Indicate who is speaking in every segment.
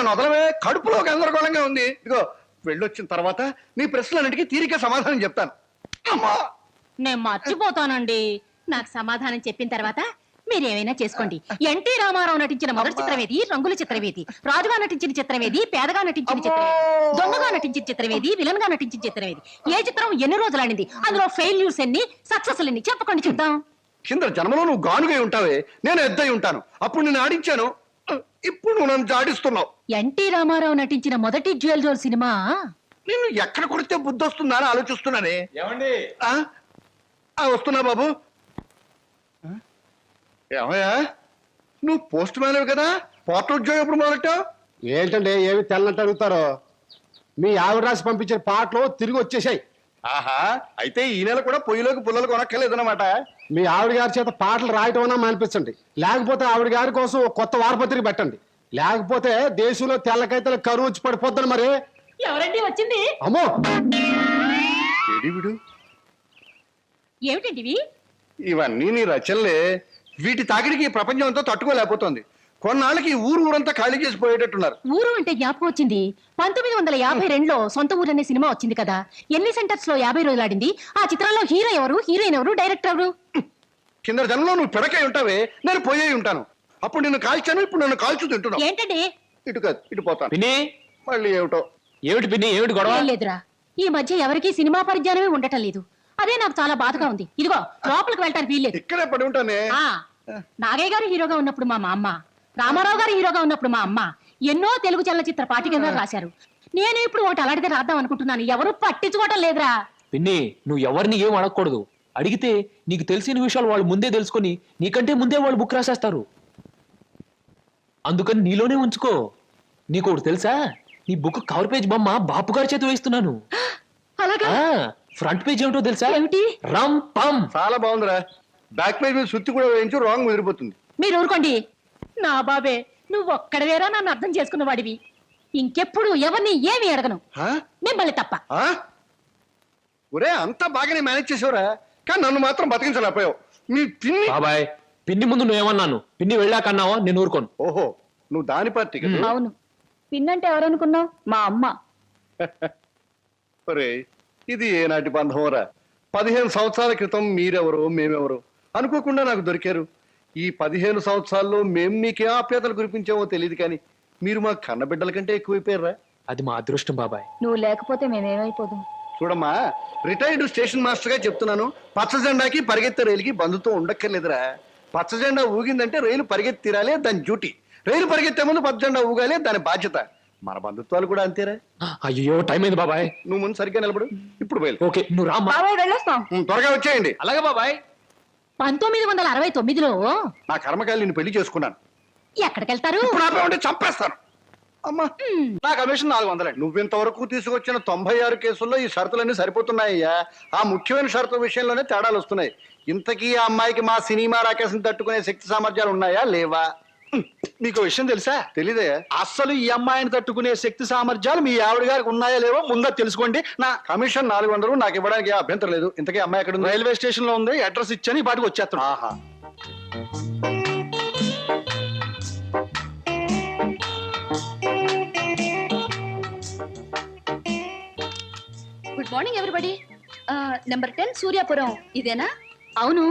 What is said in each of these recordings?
Speaker 1: నన్ను వదలవే, కడుపులో గందరగోళంగా ఉంది. ఇదిగో వెళ్ళొచ్చిన తర్వాత నీ ప్రశ్నలన్నిటికీ తీరిక సమాధానం చెప్తాను. అమ్మా
Speaker 2: నేను మర్చిపోతానండి. నాకు సమాధానం చెప్పిన తర్వాత మీరేమైనా చేసుకోండి. ఎన్టీ రామారావు నటించిన మొదటి చిత్రమేది? రంగుల చిత్రమేది? రాజుగా నటించిన చిత్రమేది? పేదగా నటించిన చిత్రమేది? దొంగగా నటించిన చిత్రమేది? విలన్ గా నటించిన చిత్రమేది? ఏ చిత్రం ఎన్ని రోజులు ఆడింది? అందులో ఫెయిల్యూర్స్ ఎన్ని, సక్సెస్ ఎన్ని చెప్పకండి చూద్దాం.
Speaker 1: కింద జన్మలో నువ్వు గానుగై ఉంటావే, నేను ఎద్దై ఉంటాను. అప్పుడు నేను ఆడించాను, ఇప్పుడు నువ్వు నన్ను జాడిస్తున్నావు.
Speaker 2: ఎన్టీ రామారావు నటించిన మొదటి జ్యువెల్ జోల్ సినిమా
Speaker 1: నిన్ను ఎక్కడ కొడితే బుద్ధి వస్తుందా అని ఆలోచిస్తున్నానే.
Speaker 3: ఏమండి?
Speaker 1: వస్తున్నా బాబు. ఏమయ్యా, నువ్వు పోస్ట్ మ్యాన్ కదా, పోర్ట్ ఉద్యోగం ఎప్పుడు మొదలెట్టావు?
Speaker 4: ఏంటండి ఏమి తెల్లంటే అడుగుతారో? మీ ఆవిడ రాసి పంపించిన పాటలు తిరిగి వచ్చేసాయి.
Speaker 1: ఆహా, అయితే ఈ నెల కూడా పొయ్యిలోకి పుల్లలు కొనక్కర్లేదన్నమాట.
Speaker 4: మీ ఆవిడ గారి చేత పాటలు రాయటం అన్నా మానిపించండి, లేకపోతే ఆవిడ గారి కోసం ఒక కొత్త వారపత్రిక పెట్టండి. లేకపోతే దేశంలో తెల్లకైతే కరువు వచ్చి పడిపోద్దని. మరి
Speaker 2: ఎవరండి వచ్చింది?
Speaker 4: అమ్మో,
Speaker 1: విడు
Speaker 2: ఏమిటండి ఇవి?
Speaker 1: ఇవన్నీ నీ రచనలే. వీటి తాకిడికి ఈ ప్రపంచం అంతా తట్టుకోలేకపోతుంది. కొన్నాళ్ళకి ఊరంతా ఖాళీ చేసి పోయేటట్టున్నారు.
Speaker 2: ఊరు అంటే జ్ఞాపకం వచ్చింది. 1952లో సొంత ఊరు అనే సినిమా వచ్చింది కదా. ఎన్ని సెంటర్స్ లో 50 రోజులు ఆడింది? ఆ చిత్రంలో హీరో ఎవరు, హీరోయిన్ ఎవరు, డైరెక్టర్ ఎవరు?
Speaker 1: కింద జనంలో నువ్వు పిడకై ఉంటావే, నేను పోయే ఉంటాను. అప్పుడు నిన్ను కాల్చాను, ఇప్పుడు నన్ను కాల్చు తింటున్నావు.
Speaker 2: ఏంటండి?
Speaker 1: ఇటు కాదు, ఇటు పోతాను.
Speaker 3: పిన్ని,
Speaker 1: మళ్ళీ ఏమిటో.
Speaker 3: ఏమిటి పిన్ని, ఏమిటి గొడవ?
Speaker 2: ఏం లేదురా, ఈ మధ్య ఎవరికీ సినిమా పరిజ్ఞానమే ఉండటం లేదు. అదే నాకు చాలా బాధగా ఉంది. ఇదిగో లోపలికి వెళ్ళటానికి వీల్లేదు.
Speaker 1: ఇక్కడే పడి ఉంటానే.
Speaker 2: నాగయ్య గారు హీరోగా ఉన్నప్పుడు మా అమ్మ, రామారావు గారు హీరోగా ఉన్నప్పుడు మా అమ్మ ఎన్నో తెలుగు చలనచిత్ర పాఠికగా రాశారు. నేను ఇప్పుడు ఒకటి అలాంటిదే రాద్దాం అనుకుంటున్నాను. ఎవరు పట్టించుకోవటం లేదురా.
Speaker 3: పిన్ని, నువ్వు ఎవరిని ఏం అడగకూడదు. అడిగితే నీకు తెలిసిన విషయాలు వాళ్ళు ముందే తెలుసుకొని నీకంటే ముందే వాళ్ళు బుక్ రాసేస్తారు. అందుకని నీలోనే ఉంచుకో. నీకు ఒకటి తెలుసా? నీ బుక్ కవర్ పేజ్ బొమ్మ బాపు గారి చేత వేస్తున్నాను.
Speaker 2: అలాగా?
Speaker 3: ఫ్రంట్ పేజ్ ఏమిటో తెలుసా?
Speaker 2: ఏమిటి?
Speaker 3: రమ్ పమ్.
Speaker 1: చాలా బాగుందిరా. బ్యాక్ పేజ్ మీద సుత్తి కూడా వేయించు, రాంగ్ ముదిరిపోతుంది.
Speaker 2: మీరు ఊరుకోండి. నా బాబే, నువ్వు ఒక్కడవేరా నన్ను అర్థం చేసుకున్న వాడివి. ఇంకెప్పుడు ఎవరిని ఏమి అడగను, మిమ్మల్ని తప్ప.
Speaker 1: ఒరే, అంతా బాగానే మేనేజ్ చేసావురా, కానీ నన్ను మాత్రం బతికించలేకపోయావు. మీ పిన్ని.
Speaker 3: బాబాయ్, పిన్ని ముందు నువ్వేమన్నాను? పిన్ని వెళ్ళాకన్నావా? నేను ఊరుకోను.
Speaker 1: ఓహో, నువ్వు దాని పార్టీ కదా.
Speaker 2: అవును, పిన్నంటే ఎవరనుకున్నావు? మా అమ్మ.
Speaker 1: ఒరే, ఇది ఏనాటి బంధంరా? 15 సంవత్సరాల క్రితం మీరెవరు మేమెవరు అనుకోకుండా నాకు దొరికారు. ఈ 15 సంవత్సరాల్లో మేము మీకే ఆప్యాతలు కురిపించామో తెలియదు, కానీ మీరు మా కన్నబిడ్డల కంటే ఎక్కువైపోయారా.
Speaker 3: అది మా అదృష్టం బాబాయ్.
Speaker 2: నువ్వు లేకపోతే మేమేమైపోదు.
Speaker 1: చూడమ్మా, రిటైర్డ్ స్టేషన్ మాస్టర్ గా చెప్తున్నాను, పచ్చ జెండాకి పరిగెత్తే రైలుకి బంధుతో ఉండక్కర్లేదురా. పచ్చ జెండా ఊగిందంటే రైలు పరిగెత్తి తీరాలే, దాని డ్యూటీ. రైలు పరిగెత్తే ముందు పచ్చ జెండా ఊగాలే, దాని బాధ్యత. మన బంధుత్వాలు కూడా అంతేరా.
Speaker 3: అయ్యో, టైం అయింది బాబాయ్.
Speaker 1: నువ్వు ముందు సరిగ్గా నిలబడు, ఇప్పుడు బయలు.
Speaker 3: ఓకే, నువ్వు రామ్మా.
Speaker 2: వెళ్ళొస్తాం.
Speaker 1: త్వరగా వచ్చేయండి.
Speaker 3: అలాగే బాబాయ్.
Speaker 2: 1969లో
Speaker 1: నా కర్మకాయలు నేను పెళ్లి చేసుకున్నాను.
Speaker 2: ఎక్కడికెళ్తారు?
Speaker 1: ఇప్పుడు ఆపే ఉంటే చంపేస్తాను. అమ్మా, నా కమిషన్ 400. నువ్వింతవరకు తీసుకొచ్చిన 96 కేసుల్లో ఈ షరతులన్నీ సరిపోతున్నాయ్యా. ఆ ముఖ్యమైన షరతుల విషయంలోనే తేడాలు వస్తున్నాయి. ఇంతకీ ఆ అమ్మాయికి మా సినిమా రాకేశం తట్టుకునే శక్తి సామర్థ్యాలు ఉన్నాయా లేవా?
Speaker 4: మీకు విషయం తెలుసా?
Speaker 1: తెలీదయ్యా.
Speaker 4: అస్సలు ఈ అమ్మాయిని తట్టుకునే శక్తి సామర్థ్యాలు మీ ఆవిడ గారికి ఉన్నాయా లేవో ముందా తెలుసుకోండి.
Speaker 1: నా కమిషన్ 400 నాకు ఇవ్వడానికి అభ్యంతరం లేదు. ఇంతకీ అమ్మాయి ఎక్కడ ఉంది?
Speaker 4: రైల్వే స్టేషన్ లో ఉంది. అడ్రస్ ఇచ్చాను, ఈ పాటికి వచ్చేస్తాను.
Speaker 1: ఆహా,
Speaker 5: good morning everybody. Number 10 Suryapuram ఇదేనా?
Speaker 2: అవును.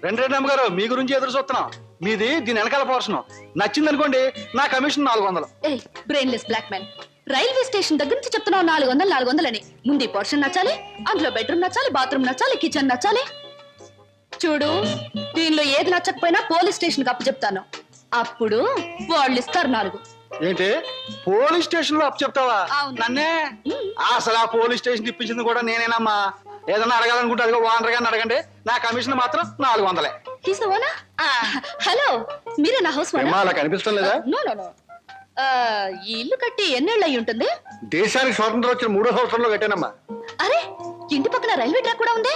Speaker 4: రెండు అమ్మగారు, మీ గురించి ఎదురు చూస్తున్నాం. మీది దీని వెనకాల పోర్షన్. నచ్చింది అనుకోండి, నా commission 400.
Speaker 5: A brainless black man, railway station దగ్గర నుంచి చెప్తున్నావు 400 అని. ముందు పోర్షన్ నచ్చాలి, అందులో బెడ్రూమ్ నచ్చాలి, బాత్రూమ్ నచ్చాలి, కిచెన్ నచ్చాలి. చూడు, దీనిలో ఏది నచ్చకపోయినా పోలీస్ స్టేషన్ కి అప్పు చెప్తాను. అప్పుడు వాళ్ళు ఇస్తారు 4.
Speaker 4: ఏంటి, పోలీస్ స్టేషన్ లో అప్పు చెప్తావా?
Speaker 5: అవును.
Speaker 4: నన్నే? అసలు ఆ పోలీస్ స్టేషన్ ఇప్పించింది కూడా నేనేనమ్మా. ఏదన్నా అడగాలనుకుంటే అదిగో ఓనర్ గారిని అడగండి. నా కమిషన్ మాత్రం 400.
Speaker 5: తీసుకోనా? హలో, మీరే నా హౌస్
Speaker 1: ఏమ్మా, అలా కనిపిస్తాం లేదా?
Speaker 5: No no no. ఈ ఇల్లు కట్టి ఎన్నేళ్ళు అయి ఉంటుంది?
Speaker 1: దేశానికి స్వాతంత్రం వచ్చిన 3వ సంవత్సరంలో కట్టానమ్మా.
Speaker 5: అరే, ఇంటి పక్కన రైల్వే ట్రాక్ కూడా ఉంది.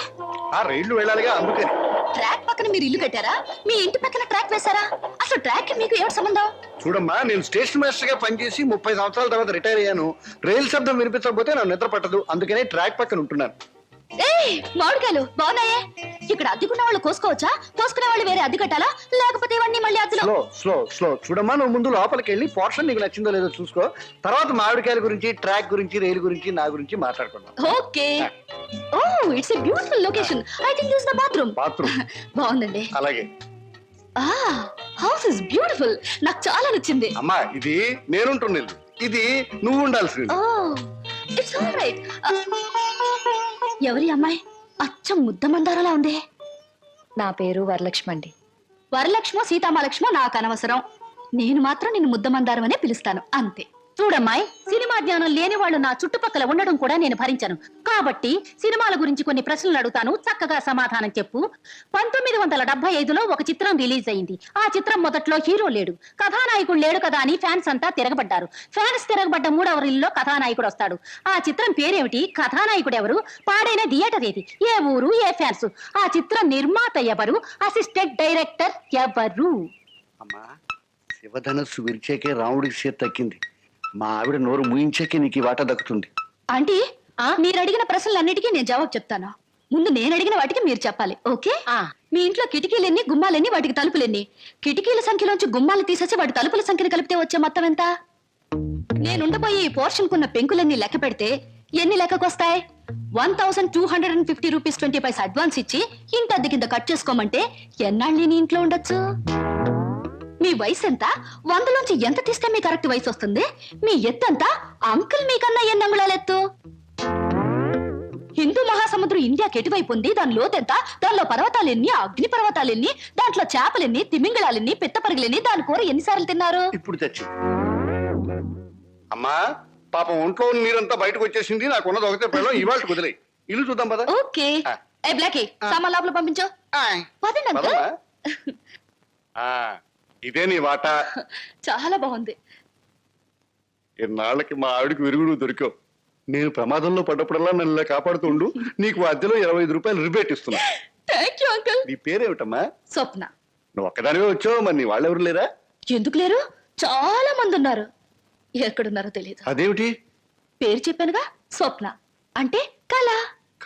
Speaker 1: ఆ రైళ్లు వెళ్ళాలిగా, అందుకని.
Speaker 5: ట్రాక్ పక్కన మీరు ఇల్లు కట్టారా? మీ ఇంటి పక్కన ట్రాక్ వేశారా? అసలు ట్రాక్ మీకు ఏమిటి సంబంధం?
Speaker 1: చూడమ్మా, నేను స్టేషన్ మాస్టర్ గా పనిచేసి 30 సంవత్సరాల తర్వాత రిటైర్ అయ్యాను. రైలు శబ్దం వినిపించకపోతే నాకు నిద్ర పట్టదు, అందుకనే ట్రాక్ పక్కన ఉంటున్నాను.
Speaker 5: ఏయ్, మామిడికాయలు బాగున్నాయే. ఇక్కడ అద్దెకున్న వాళ్ళు కోసుకోవచ్చా? కోసుకునే వాళ్ళు వేరే అద్దె కట్టాలా? లేకపోతే ఇవన్నీ మళ్ళీ అద్దెలో?
Speaker 1: స్లో స్లో స్లో చూడమ్మా, నువ్వు ముందు లోపలికి వెళ్ళి పోర్షన్ నీకు నచ్చిందో లేదో చూసుకో. తర్వాత మామిడికాయల గురించి, ట్రాక్ గురించి, రైలు గురించి, నా గురించి మాట్లాడుకుందాం.
Speaker 5: Okay. Oh, it's a beautiful location. I think this the bathroom.
Speaker 1: Bathroom
Speaker 5: బాగుందండి.
Speaker 1: అలాగే.
Speaker 5: House is beautiful. నాకు చాలా నచ్చింది.
Speaker 1: అమ్మా, ఇది నేనుంటున్న ఇల్లు, ఇది నువ్వు ఉండాల్సింది.
Speaker 5: ఓ, ఇట్స్ ఆల్ రైట్. ఎవరి అమ్మాయి? అచ్చం ముద్ద మందారలా ఉంది.
Speaker 6: నా పేరు వరలక్ష్మి అండి.
Speaker 5: వరలక్ష్మో సీతామలక్ష్మో నాకు అనవసరం. నేను మాత్రం నిన్ను ముద్ద మందారం అనే పిలుస్తాను, అంతే.
Speaker 2: చూడమ్మాయి, సినిమా జ్ఞానం లేని వాళ్ళు నా చుట్టుపక్కల ఉండడం కూడా నేను భరించను. కాబట్టి సినిమాల గురించి కొన్ని ప్రశ్నలు అడుగుతాను, చక్కగా సమాధానం చెప్పు. 1975లో ఒక చిత్రం రిలీజ్ అయింది. ఆ చిత్రం మొదట్లో హీరో లేడు, కథానాయకుడు లేడు కదా అని ఫ్యాన్స్ అంతా తిరగబడ్డారు. ఫ్యాన్స్ తిరగబడ్డ 3వ రీల్లో కథానాయకుడు వస్తాడు. ఆ చిత్రం పేరేమిటి? కథానాయకుడు ఎవరు? పాడైన థియేటర్ ఏది? ఏ ఊరు? ఏ ఫ్యాన్స్? ఆ చిత్రం నిర్మాత ఎవరు? అసిస్టెంట్ డైరెక్టర్ ఎవరు?
Speaker 1: అమ్మా, శివధనస్సు విరిచేకే రాముడికి చేతి తక్కింది. మా ఆవిడ నోరు ముయించాకే నీకు ఈ వాటా దక్కుతుంది.
Speaker 5: ఆంటీ, మీరు అడిగిన ప్రశ్నలన్నిటికీ నేను జవాబు చెప్తాను. ముందు నేను అడిగిన వాటికి మీరు చెప్పాలి, ఓకే? మీ ఇంట్లో కిటికీలెన్ని, గుమ్మాలెన్ని, వాటికి తలుపులెన్ని? కిటికీల సంఖ్యలోంచి గుమ్మాలు తీసేసి వాటి తలుపుల సంఖ్యను కలిపితే వచ్చే మొత్తం ఎంత? నేనుండబోయే ఈ పోర్షన్ కున్న పెంకులన్నీ లెక్క పెడితే ఎన్ని లెక్కకొస్తాయి? 1250 రూపీస్ 20 పైసా అడ్వాన్స్ ఇచ్చి ఇంటి అద్దె కింద కట్ చేసుకోమంటే ఎన్నాళ్ళు నీ ఇంట్లో ఉండొచ్చు? మీ వయసు ఎంత? 100లోంచి ఎంత తీస్తే మీ కరెక్ట్ వయసు వస్తుంది? మీ ఎత్తు ఎంత? అంకుల్ మీకన్నా ఎన్ని అంగుళాల ఎత్తు? హిందూ మహాసముద్రం ఇండియాకి ఎటువైపు ఉంది? దాని లోతెంత? దానిలో పర్వతాలెన్ని, అగ్ని పర్వతాలెన్ని, దాంట్లో చేపలెన్ని, తిమింగళాలెన్ని, పిత్తపరిగలెన్ని, దాని కూర ఎన్నిసార్లు తిన్నారు?
Speaker 1: ఇప్పుడు తెచ్చి అమ్మా, పాపం ఒంట్లో ఉన్న నీరంతా బయటకు వచ్చేసింది. నాకు ఉన్నది ఒకటే పిల్లలు, ఇవాళ కుదిలే. ఇల్లు చూద్దాం పద.
Speaker 5: ఓకే. ఏ బ్లాకీ, సామాన్ లోపల పంపించు. పదండి అంకుల్.
Speaker 1: పదమ్మా. ఇదే నీ వాటా.
Speaker 5: చాలా బాగుంది.
Speaker 1: ఇన్నాళ్ళకి మా ఆవిడకి విరుగుడు దొరికావు. నేను ప్రమాదంలో పడ్డప్పుడల్లా నన్ను ఇలా కాపాడుతుండు. నీకు అద్దెలో 25 రూపాయలు రిబేట్ ఇస్తున్నా.
Speaker 5: Thank you uncle.
Speaker 1: నీ పేరేమిటమ్మా?
Speaker 5: స్వప్న.
Speaker 1: నువ్వు ఒక్కదానివే వచ్చావు, మరి నీ వాళ్ళెవరు లేరా?
Speaker 5: ఎందుకు లేరు? చాలా మంది ఉన్నారు. ఎక్కడున్నారో తెలియదు.
Speaker 1: అదేమిటి?
Speaker 5: పేరు చెప్పానుగా, స్వప్న అంటే కళ.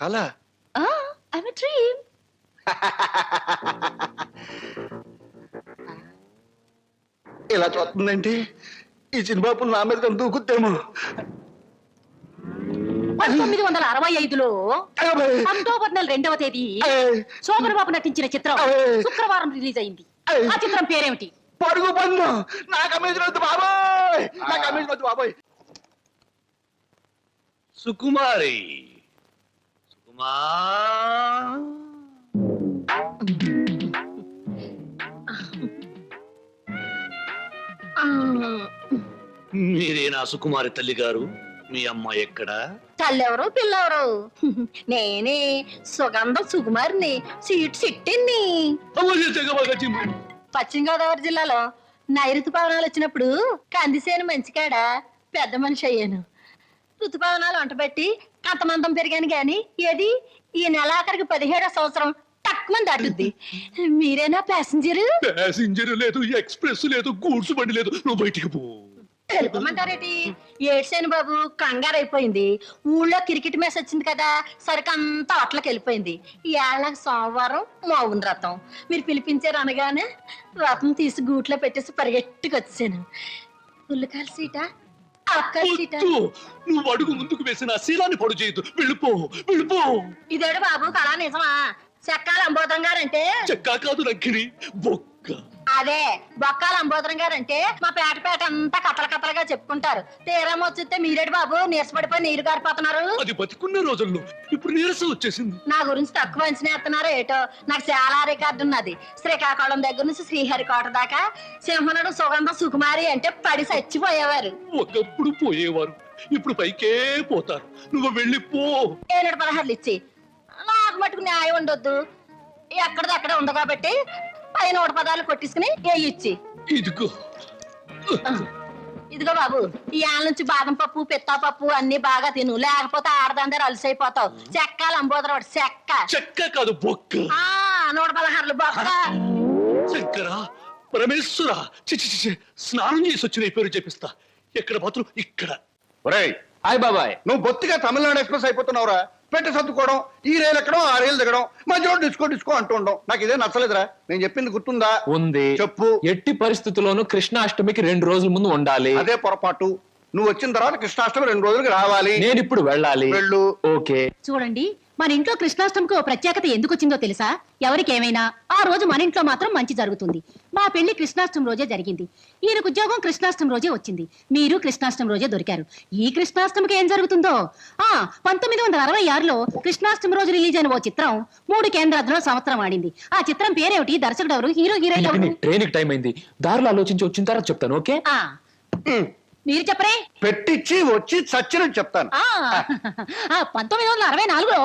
Speaker 1: కళ?
Speaker 5: I'm a dream.
Speaker 1: ఇలా చూస్తుందంటే ఈ చిన్నబాబులు నా మీద దూకుద్దేమో.
Speaker 2: 1965లో అక్టోబర్ నెల 2వ తేదీ శోభన్ బాబు నటించిన చిత్రం శుక్రవారం రిలీజ్ అయింది. ఆ చిత్రం పేరేమిటి?
Speaker 1: పడుగు పన్ను. నాకు అమ్మేది వద్దు బాబోయ్, నాకు అమ్మేది వద్దు బాబోయ్.
Speaker 7: సుకుమారి, సుకుమా, మీరేనా సుకుమారి తల్లి గారు? మీ అమ్మాయి ఎక్కడా?
Speaker 2: తల్లెవరు పిల్లెవరు? నేనే సుగంధం సుకుమారిని, సీట్ సిట్టిని. పశ్చిమ గోదావరి జిల్లాలో నైరుతు పవనాలు వచ్చినప్పుడు కందిసేను మంచికాడ పెద్ద మనిషి అయ్యాను. ఋతుపవనాలు వంటబెట్టి అంతమందం పెరిగాను గాని ఏది ఈ నెలాఖరికి 17వ సంవత్సరం తక్కువ దాటుద్ది. మీరేనా ప్యాసింజర్?
Speaker 7: ప్యాసింజర్ లేదు, ఎక్స్ప్రెస్ లేదు, గూడ్స్ బండి లేదు. నువ్వు బయటికి పో.
Speaker 2: తెలుపమంటారేటి? ఏడ్సేను బాబు, కంగారు అయిపోయింది. ఊళ్ళో క్రికెట్ మ్యాచ్ వచ్చింది కదా, సరికంతా అట్లకి వెళ్ళిపోయింది. ఈ ఏళ్ళకి సోమవారం మౌన రథం. మీరు పిలిపించారు అనగానే రథం తీసి గూట్లో పెట్టేసి పరిగెట్టుకు వచ్చాను. పుల్లకాల సీటా, అక్క సీటా?
Speaker 7: నువ్వు అడుగు ముందుకు వేసిన శీలాన్ని పొడు చేయదు. వెళ్ళిపో, వెళ్ళిపో.
Speaker 2: ఇదేడు బాబు కళా నిజమా? చెక్కాల అంబోధం గారంటే
Speaker 7: చెక్కా కాదు నక్కిని, బొక్క.
Speaker 2: అదే బొక్కాల అంబోధరం గారంటే మా పేట అంతా కథలుగా చెప్పుకుంటారు. తీరం వచ్చితే మీరేడు బాబు నీరసపడిపోయి నీరు గారిపోతున్నారు.
Speaker 7: అది బతికున్న రోజుల్లో, ఇప్పుడు నీరసం వచ్చేసింది.
Speaker 2: నా గురించి తక్కువ అంచనా ఎత్తున్నారో ఏటో. నాకు చాలా రికార్డు ఉన్నది. శ్రీకాకుళం దగ్గర నుంచి శ్రీహరికోట దాకా సింహనుడు సుగంధం సుకుమారి అంటే పడి చచ్చిపోయేవారు.
Speaker 7: ఒకప్పుడు పోయేవారు, ఇప్పుడు పైకే పోతారు. నువ్వు వెళ్ళిపో.
Speaker 2: 716 ఇచ్చి నాకు మటుకు న్యాయం ఉండొద్దు. ఎక్కడిది అక్కడే ఉంది కాబట్టి పైన 110 కొట్టించుకుని ఏ ఇచ్చి.
Speaker 7: ఇదిగో
Speaker 2: ఇదిగో బాబు, ఈ ఆల నుంచి బాదం పప్పు, పిత్తా పప్పు అన్ని బాగా తిను, లేకపోతే ఆడదందరూ అలసైపోతావు. చెక్కాలి అంబోదరం చెక్క.
Speaker 7: చెక్క కాదు, బొక్క.
Speaker 2: 116 బొక్క.
Speaker 7: శంకర, పరమేశ్వర, చిచి స్నానం చేసి వచ్చిన పేరు చెప్పిస్తా. ఎక్కడ బాత్రూమ్? ఇక్కడ.
Speaker 1: ఒరేయ్,
Speaker 3: హాయ్ బాబాయ్.
Speaker 1: నువ్వు బొత్తిగా తమిళనాడు ఎక్స్ప్రెస్ అయిపోతున్నావురా. పెట్టి సర్దుకోవడం, ఈ రైలు ఎక్కడం ఆ రైలు దిగడం, మధ్యలో డిస్కో డిస్కో అంటూ ఉండడం. నాకు ఇదే నచ్చలేదురా. నేను చెప్పింది గుర్తుందా?
Speaker 3: ఉంది.
Speaker 1: చెప్పు.
Speaker 3: ఎట్టి పరిస్థితుల్లోనూ కృష్ణాష్టమికి 2 రోజుల ముందు ఉండాలి.
Speaker 1: అదే పొరపాటు. నువ్వు వచ్చిన తర్వాత కృష్ణాష్టమి 2 రోజులకి రావాలి.
Speaker 3: నేను ఇప్పుడు వెళ్ళాలి.
Speaker 1: వెళ్ళు.
Speaker 3: ఓకే.
Speaker 2: చూడండి, మన ఇంట్లో కృష్ణాష్టమికి ఓ ప్రత్యేకత ఎందుకు వచ్చిందో తెలుసా? ఎవరికేమైనా ఆ రోజు మన ఇంట్లో మాత్రం మంచి జరుగుతుంది. మా పెళ్లి కృష్ణాష్టమి రోజే జరిగింది. ఈయనకు ఉద్యోగం కృష్ణాష్టమి రోజే వచ్చింది. మీరు కృష్ణాష్టమి రోజే దొరికారు. ఈ కృష్ణాష్టమికి ఏం జరుగుతుందో? 1966లో కృష్ణాష్టమి రోజు రిలీజ్ అయిన ఓ చిత్రం 3 కేంద్రాల్లో సంవత్సరం ఆడింది. ఆ చిత్రం పేరేమిటి? దర్శకుడు ఎవరు? హీరో హీరోయిన్ ఎవరు?
Speaker 3: ట్రైన్ కి టైం అయింది. దారిలో ఆలోచించి వచ్చిన తర్వాత చెప్తాను. ఓకే.
Speaker 2: ఆ, మీరు చెప్పరే.
Speaker 1: పెట్టించి వచ్చి చచ్చినట్టు చెప్తాను.
Speaker 2: 1964లో